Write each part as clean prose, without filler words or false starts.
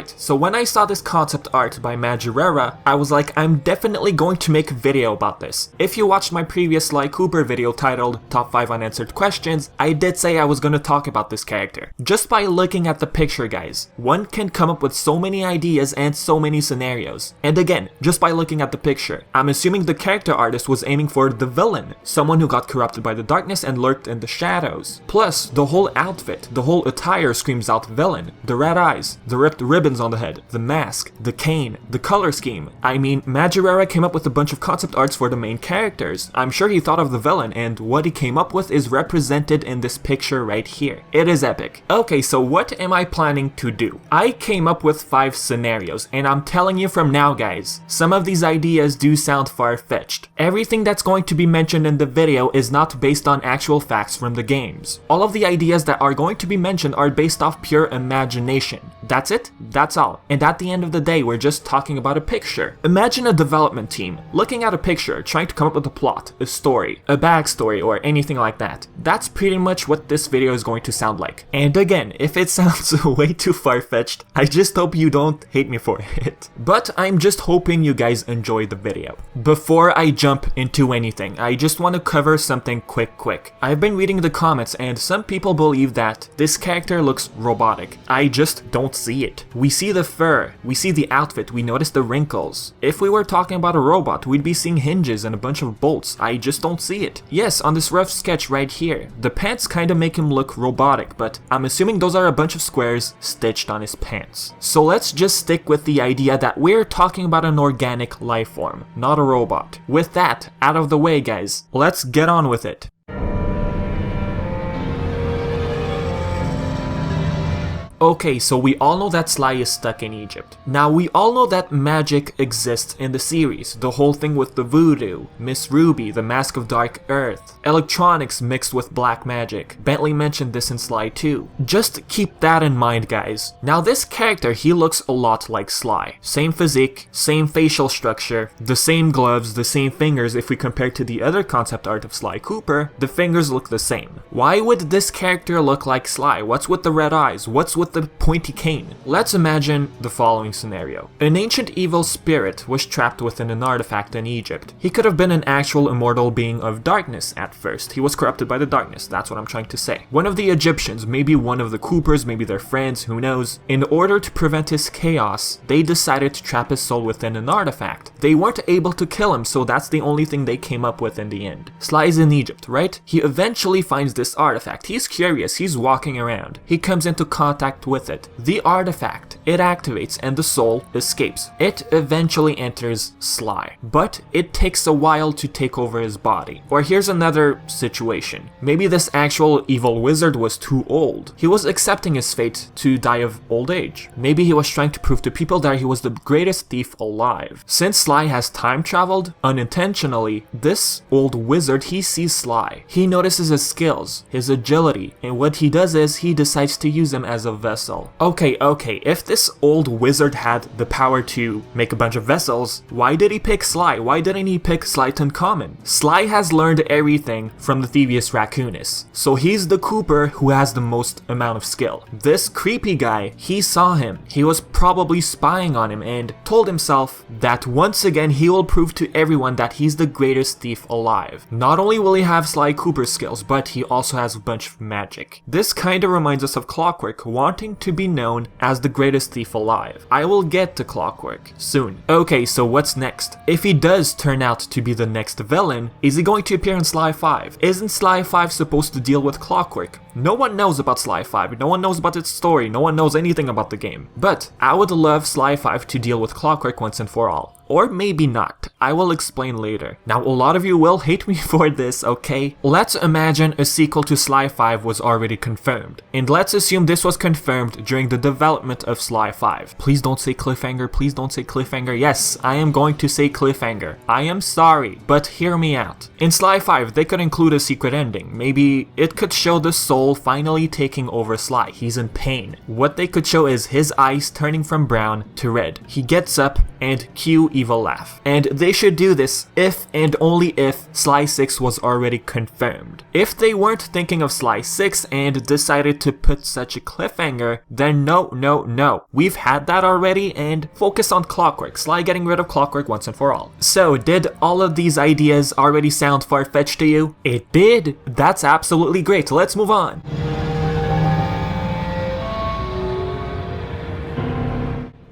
Right, so when I saw this concept art by Madureira, I was like, I'm definitely going to make a video about this. If you watched my previous Sly Cooper video titled Top 5 Unanswered Questions, I did say I was going to talk about this character. Just by looking at the picture, guys, one can come up with so many ideas and so many scenarios. And again, just by looking at the picture, I'm assuming the character artist was aiming for the villain, someone who got corrupted by the darkness and lurked in the shadows. Plus, the whole outfit, the whole attire screams out villain. The red eyes, the ripped ribbons on the head, the mask, the cane, the color scheme. I mean, Madureira came up with a bunch of concept arts for the main characters. I'm sure he thought of the villain, and what he came up with is represented in this picture right here. It is epic. Okay, so what am I planning to do? I came up with 5 scenarios, and I'm telling you from now, guys, some of these ideas do sound far-fetched. Everything that's going to be mentioned in the video is not based on actual facts from the games. All of the ideas that are going to be mentioned are based off pure imagination. That's it? That's all. And at the end of the day, we're just talking about a picture. Imagine a development team looking at a picture, trying to come up with a plot, a story, a backstory, or anything like that. That's pretty much what this video is going to sound like. And again, if it sounds way too far-fetched, I just hope you don't hate me for it. But I'm just hoping you guys enjoy the video. Before I jump into anything, I just want to cover something quick. I've been reading the comments and some people believe that this character looks robotic. I just don't see it. We see the fur, we see the outfit, we notice the wrinkles. If we were talking about a robot, we'd be seeing hinges and a bunch of bolts. I just don't see it. Yes, on this rough sketch right here, the pants kinda make him look robotic, but I'm assuming those are a bunch of squares stitched on his pants. So let's just stick with the idea that we're talking about an organic life form, not a robot. With that out of the way, guys, let's get on with it. Okay, so we all know that Sly is stuck in Egypt. Now, we all know that magic exists in the series. The whole thing with the voodoo, Miss Ruby, the Mask of Dark Earth, electronics mixed with black magic. Bentley mentioned this in Sly 2. Just keep that in mind, guys. Now, this character, he looks a lot like Sly. Same physique, same facial structure, the same gloves, the same fingers. If we compare to the other concept art of Sly Cooper, the fingers look the same. Why would this character look like Sly? What's with the red eyes? What's with the pointy cane? Let's imagine the following scenario. An ancient evil spirit was trapped within an artifact in Egypt. He could have been an actual immortal being of darkness at first. He was corrupted by the darkness, that's what I'm trying to say. One of the Egyptians, maybe one of the Coopers, maybe their friends, who knows. In order to prevent his chaos, they decided to trap his soul within an artifact. They weren't able to kill him, so that's the only thing they came up with in the end. Sly is in Egypt, right? He eventually finds this artifact. He's curious, he's walking around. He comes into contact with it. The artifact, it activates and the soul escapes. It eventually enters Sly, but it takes a while to take over his body. Or here's another situation. Maybe this actual evil wizard was too old. He was accepting his fate to die of old age. Maybe he was trying to prove to people that he was the greatest thief alive. Since Sly has time traveled, unintentionally, this old wizard, he sees Sly. He notices his skills, his agility, and what he does is he decides to use him as a vessel. Okay, if this old wizard had the power to make a bunch of vessels, why did he pick Sly? Why didn't he pick Sly Common? Sly has learned everything from the Thievius Raccoonus, so he's the Cooper who has the most amount of skill. This creepy guy, he saw him. He was probably spying on him and told himself that once again he will prove to everyone that he's the greatest thief alive. Not only will he have Sly Cooper's skills, but he also has a bunch of magic. This kinda reminds us of Clockwerk wanting to be known as the greatest thief alive. I will get to Clockwerk soon. Okay, so what's next? If he does turn out to be the next villain, is he going to appear in Sly 5? Isn't Sly 5 supposed to deal with Clockwerk? No one knows about Sly 5, no one knows about its story, no one knows anything about the game. But I would love Sly 5 to deal with Clockwerk once and for all. Or maybe not. I will explain later. Now, a lot of you will hate me for this, okay? Let's imagine a sequel to Sly 5 was already confirmed. And let's assume this was confirmed during the development of Sly 5. Please don't say cliffhanger, please don't say cliffhanger. Yes, I am going to say cliffhanger. I am sorry, but hear me out. In Sly 5, they could include a secret ending. Maybe it could show the soul finally taking over Sly. He's in pain. What they could show is his eyes turning from brown to red. He gets up and cue evil laugh. And they should do this if and only if Sly 6 was already confirmed. If they weren't thinking of Sly 6 and decided to put such a cliffhanger, then no. We've had that already, and focus on Clockwerk. Sly getting rid of Clockwerk once and for all. So, did all of these ideas already sound far-fetched to you? It did? That's absolutely great. Let's move on.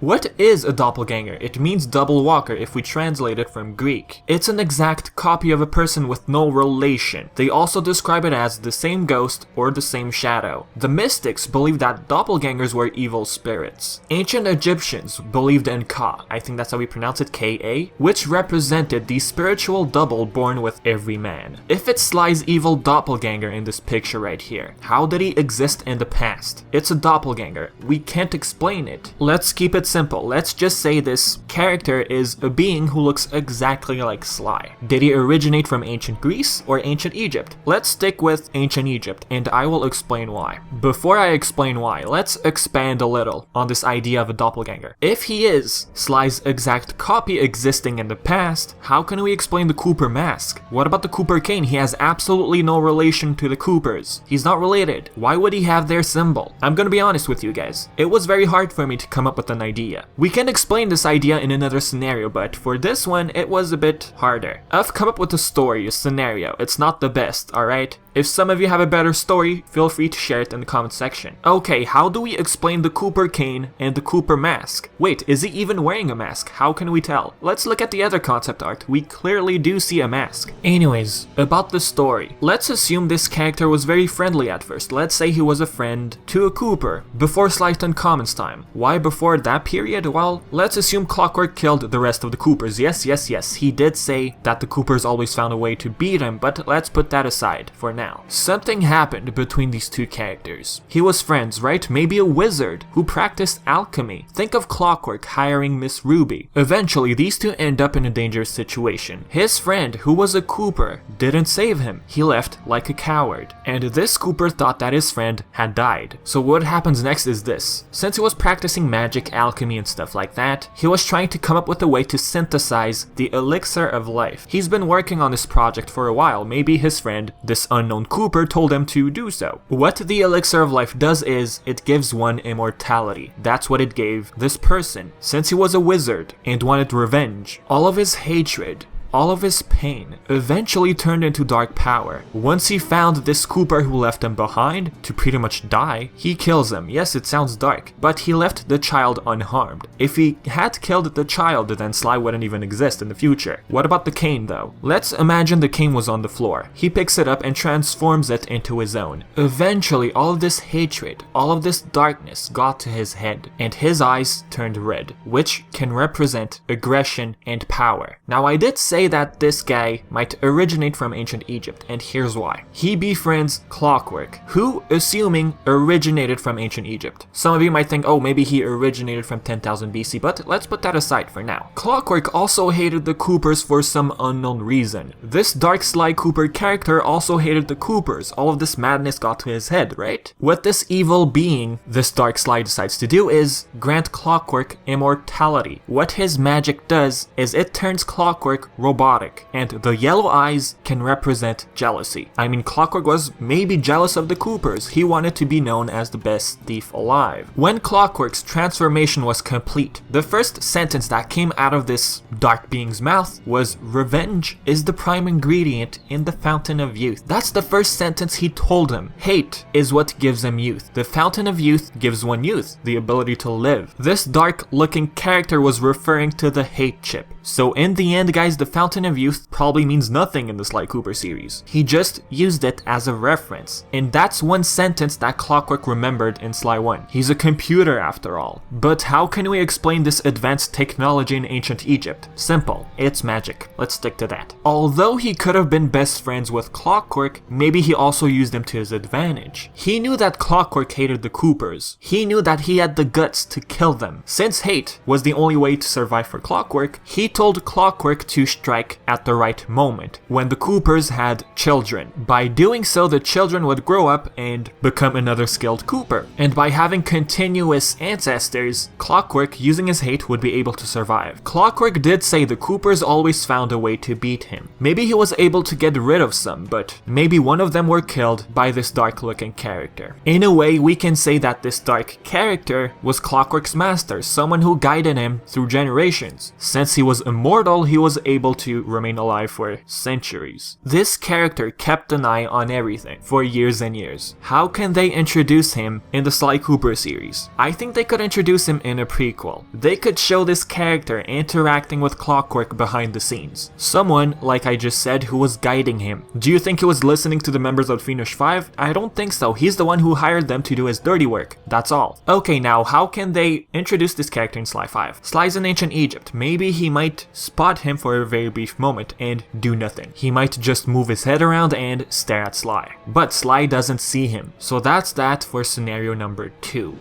What is a doppelganger? It means double walker if we translate it from Greek. It's an exact copy of a person with no relation. They also describe it as the same ghost or the same shadow. The mystics believed that doppelgangers were evil spirits. Ancient Egyptians believed in Ka, I think that's how we pronounce it, K-A, which represented the spiritual double born with every man. If it's Sly's evil doppelganger in this picture right here, how did he exist in the past? It's a doppelganger. We can't explain it. Let's keep it simple. Let's just say this character is a being who looks exactly like Sly. Did he originate from ancient Greece or ancient Egypt? Let's stick with ancient Egypt, and I will explain why. Before I explain why, let's expand a little on this idea of a doppelganger. If he is Sly's exact copy existing in the past, how can we explain the Cooper mask? What about the Cooper cane? He has absolutely no relation to the Coopers. He's not related. Why would he have their symbol? I'm gonna be honest with you guys. It was very hard for me to come up with an idea. We can explain this idea in another scenario, but for this one, it was a bit harder. I've come up with a story, a scenario. It's not the best, alright? If some of you have a better story, feel free to share it in the comment section. Okay, how do we explain the Cooper cane and the Cooper mask? Wait, is he even wearing a mask? How can we tell? Let's look at the other concept art. We clearly do see a mask. Anyways, about the story. Let's assume this character was very friendly at first. Let's say he was a friend to a Cooper before Sly Uncommon's time. Why before that period? Well, let's assume Clockwerk killed the rest of the Coopers. Yes, he did say that the Coopers always found a way to beat him, but let's put that aside for now. Something happened between these two characters. He was friends, right? Maybe a wizard who practiced alchemy. Think of Clockwerk hiring Miss Ruby. Eventually, these two end up in a dangerous situation. His friend, who was a Cooper, didn't save him. He left like a coward. And this Cooper thought that his friend had died. So what happens next is this. Since he was practicing magic, alchemy, and stuff like that, he was trying to come up with a way to synthesize the elixir of life. He's been working on this project for a while. Maybe his friend, this unknown Cooper, told him to do so. What the elixir of life does is, it gives one immortality. That's what it gave this person. Since he was a wizard and wanted revenge, all of his hatred, all of his pain eventually turned into dark power. Once he found this Cooper who left him behind to pretty much die, he kills him. Yes, it sounds dark, but he left the child unharmed. If he had killed the child, then Sly wouldn't even exist in the future. What about the cane though? Let's imagine the cane was on the floor. He picks it up and transforms it into his own. Eventually, all of this hatred, all of this darkness got to his head, and his eyes turned red, which can represent aggression and power. Now, I did say that this guy might originate from ancient Egypt, and here's why. He befriends Clockwerk, who, assuming, originated from ancient Egypt. Some of you might think, oh, maybe he originated from 10,000 BC, but let's put that aside for now. Clockwerk also hated the Coopers for some unknown reason. This dark Sly Cooper character also hated the Coopers. All of this madness got to his head, right? What this evil being, this dark Sly, decides to do is grant Clockwerk immortality. What his magic does is it turns Clockwerk robotic, and the yellow eyes can represent jealousy. I mean, Clockwerk was maybe jealous of the Coopers. He wanted to be known as the best thief alive. When Clockwerk's transformation was complete, the first sentence that came out of this dark being's mouth was, "Revenge is the prime ingredient in the fountain of youth." That's the first sentence he told him. Hate is what gives him youth. The fountain of youth gives one youth, the ability to live. This dark looking character was referring to the hate chip. So in the end, guys, the Fountain of Youth probably means nothing in the Sly Cooper series. He just used it as a reference. And that's one sentence that Clockwerk remembered in Sly 1. He's a computer after all. But how can we explain this advanced technology in ancient Egypt? Simple. It's magic. Let's stick to that. Although he could have been best friends with Clockwerk, maybe he also used him to his advantage. He knew that Clockwerk hated the Coopers. He knew that he had the guts to kill them. Since hate was the only way to survive for Clockwerk, he told Clockwerk to strike at the right moment, when the Coopers had children. By doing so, the children would grow up and become another skilled Cooper. And by having continuous ancestors, Clockwerk, using his hate, would be able to survive. Clockwerk did say the Coopers always found a way to beat him. Maybe he was able to get rid of some, but maybe one of them were killed by this dark-looking character. In a way, we can say that this dark character was Clockwerk's master, someone who guided him through generations. Since he was immortal, he was able to remain alive for centuries. This character kept an eye on everything for years and years. How can they introduce him in the Sly Cooper series? I think they could introduce him in a prequel. They could show this character interacting with Clockwerk behind the scenes. Someone, like I just said, who was guiding him. Do you think he was listening to the members of Fiendish 5? I don't think so. He's the one who hired them to do his dirty work. That's all. Okay, now how can they introduce this character in Sly 5? Sly's in ancient Egypt. Maybe he might spot him for a very brief moment and do nothing. He might just move his head around and stare at Sly. But Sly doesn't see him. So that's that for scenario number 2.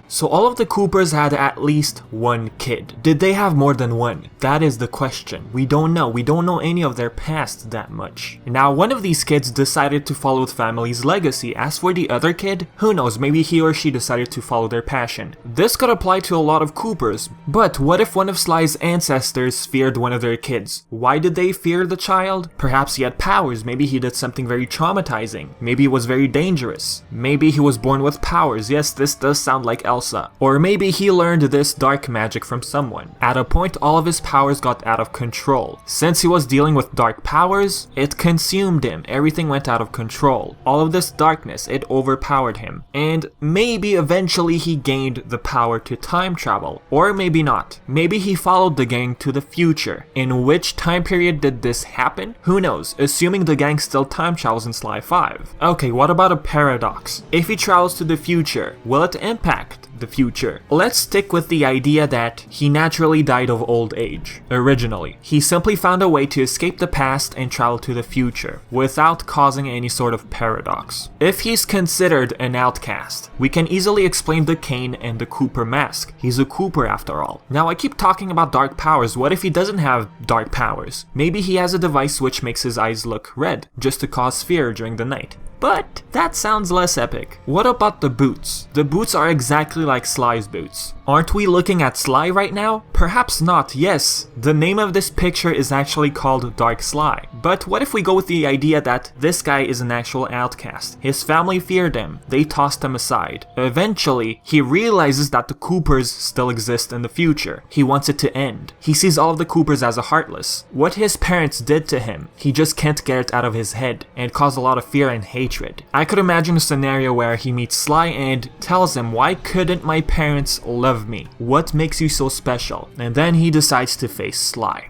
So all of the Coopers had at least one kid. Did they have more than one? That is the question. We don't know. We don't know any of their past that much. Now, one of these kids decided to follow the family's legacy. As for the other kid, who knows, maybe he or she decided to follow their passion. This could apply to a lot of Coopers, but what if one of Sly's ancestors feared one of their kids? Why did they fear the child? Perhaps he had powers. Maybe he did something very traumatizing. Maybe he was very dangerous. Maybe he was born with powers. Yes, this does sound like Elsa. Or maybe he learned this dark magic from someone. At a point, all of his powers got out of control. Since he was dealing with dark powers, it consumed him. Everything went out of control. All of this darkness, it overpowered him. And maybe eventually he gained the power to time travel. Or maybe not. Maybe he followed the gang to the future. In which time period did this happen? Who knows, assuming the gang still time travels in Sly 5. Okay, what about a paradox? If he travels to the future, will it impact the future? Let's stick with the idea that he naturally died of old age. Originally, he simply found a way to escape the past and travel to the future without causing any sort of paradox. If he's considered an outcast, we can easily explain the cane and the Cooper mask. He's a Cooper after all. Now, I keep talking about dark powers. What if he doesn't have dark powers? Maybe he has a device which makes his eyes look red just to cause fear during the night. But that sounds less epic. What about the boots? The boots are exactly like Sly's boots. Aren't we looking at Sly right now? Perhaps not, yes. The name of this picture is actually called Dark Sly. But what if we go with the idea that this guy is an actual outcast? His family feared him. They tossed him aside. Eventually, he realizes that the Coopers still exist in the future. He wants it to end. He sees all of the Coopers as a heartless. What his parents did to him, he just can't get it out of his head and caused a lot of fear and hatred. I could imagine a scenario where he meets Sly and tells him, "Why couldn't my parents love me? What makes you so special?" And then he decides to face Sly.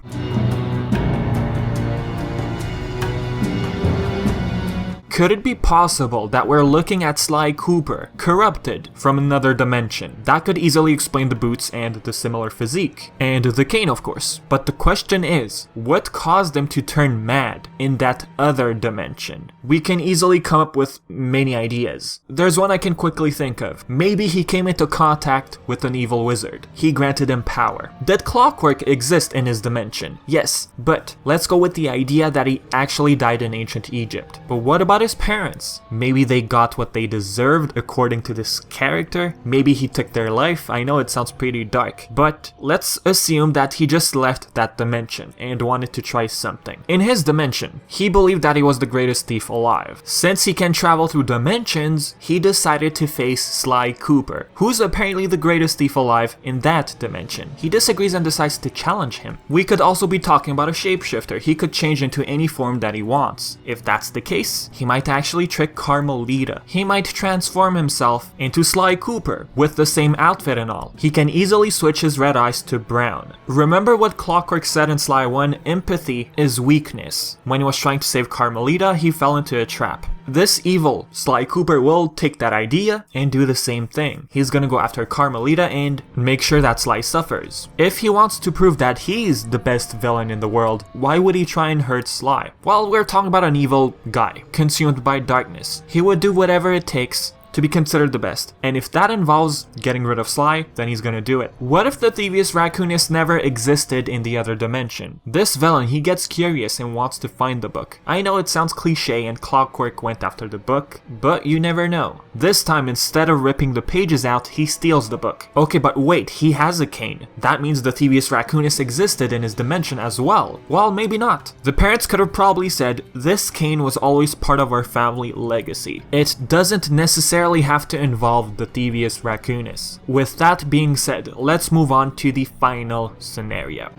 Could it be possible that we're looking at Sly Cooper, corrupted from another dimension? That could easily explain the boots and the similar physique. And the cane, of course. But the question is, what caused him to turn mad in that other dimension? We can easily come up with many ideas. There's one I can quickly think of. Maybe he came into contact with an evil wizard. He granted him power. Did Clockwerk exist in his dimension? Yes, but let's go with the idea that he actually died in ancient Egypt. But what about his parents? Maybe they got what they deserved according to this character. Maybe he took their life. I know it sounds pretty dark, but let's assume that he just left that dimension and wanted to try something. In his dimension, he believed that he was the greatest thief alive. Since he can travel through dimensions, he decided to face Sly Cooper, who's apparently the greatest thief alive in that dimension. He disagrees and decides to challenge him. We could also be talking about a shapeshifter. He could change into any form that he wants. If that's the case, he might actually trick Carmelita. He might transform himself into Sly Cooper with the same outfit and all. He can easily switch his red eyes to brown. Remember what Clockwerk said in Sly 1? Empathy is weakness. When he was trying to save Carmelita, he fell into a trap. This evil Sly Cooper will take that idea and do the same thing. He's gonna go after Carmelita and make sure that Sly suffers. If he wants to prove that he's the best villain in the world, why would he try and hurt Sly? Well, we're talking about an evil guy, consumed by darkness. He would do whatever it takes to be considered the best. And if that involves getting rid of Sly, then he's gonna do it. What if the Thievius Raccoonus never existed in the other dimension? This villain, he gets curious and wants to find the book. I know it sounds cliche and Clockwerk went after the book, but you never know. This time, instead of ripping the pages out, he steals the book. Okay, but wait, he has a cane. That means the Thievius Raccoonus existed in his dimension as well. Well, maybe not. The parents could have probably said, this cane was always part of our family legacy. It doesn't necessarily have to involve the Thievius Raccoonus. With that being said, let's move on to the final scenario.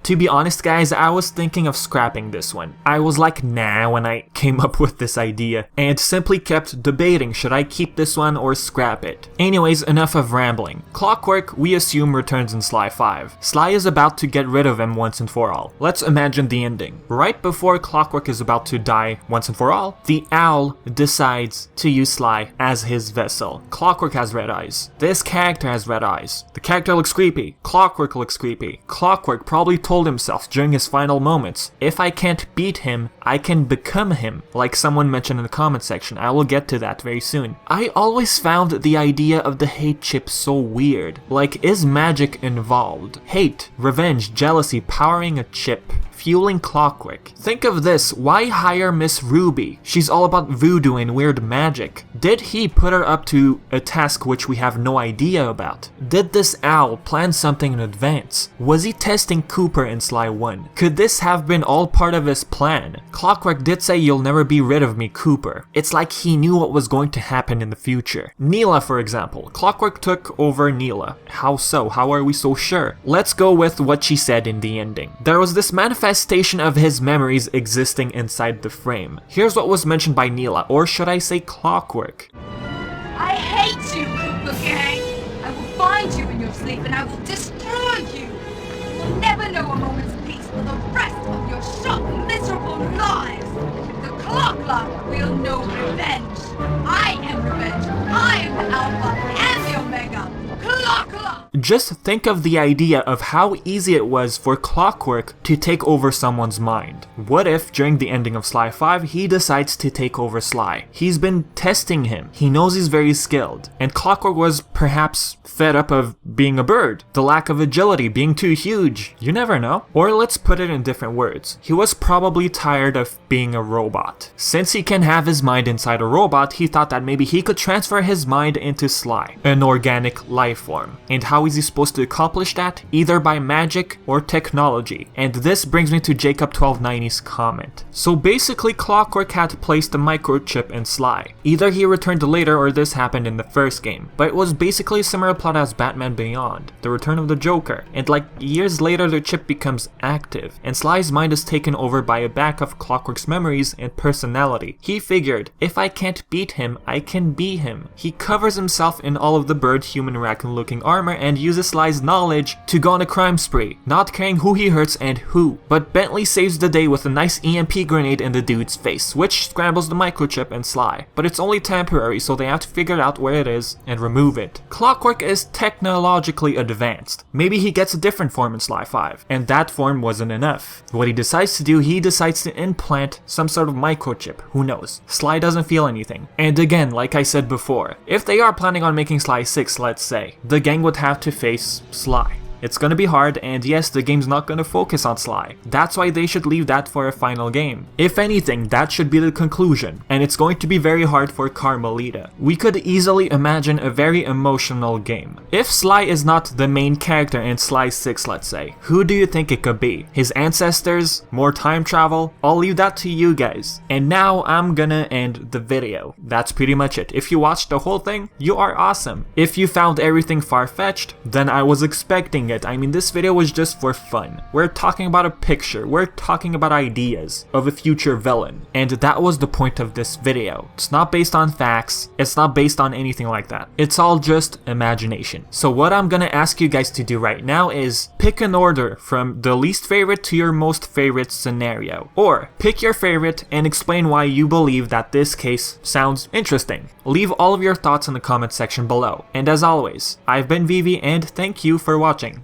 To be honest guys, I was thinking of scrapping this one. I was like nah when I came up with this idea, and simply kept debating should I keep this one or scrap it. Anyways, enough of rambling. Clockwerk, we assume, returns in Sly 5. Sly is about to get rid of him once and for all. Let's imagine the ending. Right before Clockwerk is about to die once and for all, the owl decides to use Sly as his vessel. Clockwerk has red eyes. This character has red eyes. The character looks creepy. Clockwerk looks creepy. Clockwerk probably told himself during his final moments, if I can't beat him, I can become him, like someone mentioned in the comment section. I will get to that very soon. I always found the idea of the hate chip so weird. Like, is magic involved? Hate, revenge, jealousy powering a chip, fueling Clockwerk. Think of this, why hire Miss Ruby? She's all about voodoo and weird magic. Did he put her up to a task which we have no idea about? Did this owl plan something in advance? Was he testing Cooper in Sly 1? Could this have been all part of his plan? Clockwerk did say you'll never be rid of me, Cooper. It's like he knew what was going to happen in the future. Neela, for example. Clockwerk took over Neela. How so? How are we so sure? Let's go with what she said in the ending. There was this manifestation of his memories existing inside the frame. Here's what was mentioned by Neela, or should I say Clockwerk. I hate you, Cooper Gang! I will find you in your sleep and I will destroy you! You will never know a moment's peace for the rest of your short, miserable lives! The Clockwerk will know revenge! I am revenge! I am the Alpha and the Omega! Clockwerk! Just think of the idea of how easy it was for Clockwerk to take over someone's mind. What if, during the ending of Sly 5, he decides to take over Sly? He's been testing him. He knows he's very skilled. And Clockwerk was perhaps fed up of being a bird, the lack of agility, being too huge. You never know. Or let's put it in different words. He was probably tired of being a robot. Since he can have his mind inside a robot, he thought that maybe he could transfer his mind into Sly, an organic life form. And how is he supposed to accomplish that? Either by magic or technology. And this brings me to Jacob 1290's comment. So basically Clockwerk had placed a microchip in Sly. Either he returned later or this happened in the first game. But it was basically a similar plot as Batman Beyond, the return of the Joker. And like years later the chip becomes active and Sly's mind is taken over by a back of Clockwerk's memories and personality. He figured, if I can't beat him, I can be him. He covers himself in all of the bird, human, raccoon looking armor and uses Sly's knowledge to go on a crime spree, not caring who he hurts and who. But Bentley saves the day with a nice EMP grenade in the dude's face, which scrambles the microchip and Sly. But it's only temporary, so they have to figure out where it is and remove it. Clockwerk is technologically advanced. Maybe he gets a different form in Sly 5, and that form wasn't enough. What he decides to do, he decides to implant some sort of microchip. Who knows? Sly doesn't feel anything. And again, like I said before, if they are planning on making Sly 6, let's say, the gang would have to face Sly. It's gonna be hard, and yes, the game's not gonna focus on Sly. That's why they should leave that for a final game. If anything, that should be the conclusion, and it's going to be very hard for Carmelita. We could easily imagine a very emotional game. If Sly is not the main character in Sly 6, let's say, who do you think it could be? His ancestors? More time travel? I'll leave that to you guys. And now I'm gonna end the video. That's pretty much it. If you watched the whole thing, you are awesome. If you found everything far-fetched, then I was expecting it. I mean, this video was just for fun. We're talking about a picture, we're talking about ideas of a future villain, and that was the point of this video. It's not based on facts, it's not based on anything like that. It's all just imagination. So what I'm gonna ask you guys to do right now is pick an order from the least favorite to your most favorite scenario, or pick your favorite and explain why you believe that this case sounds interesting. Leave all of your thoughts in the comment section below. And as always, I've been Vivi and thank you for watching.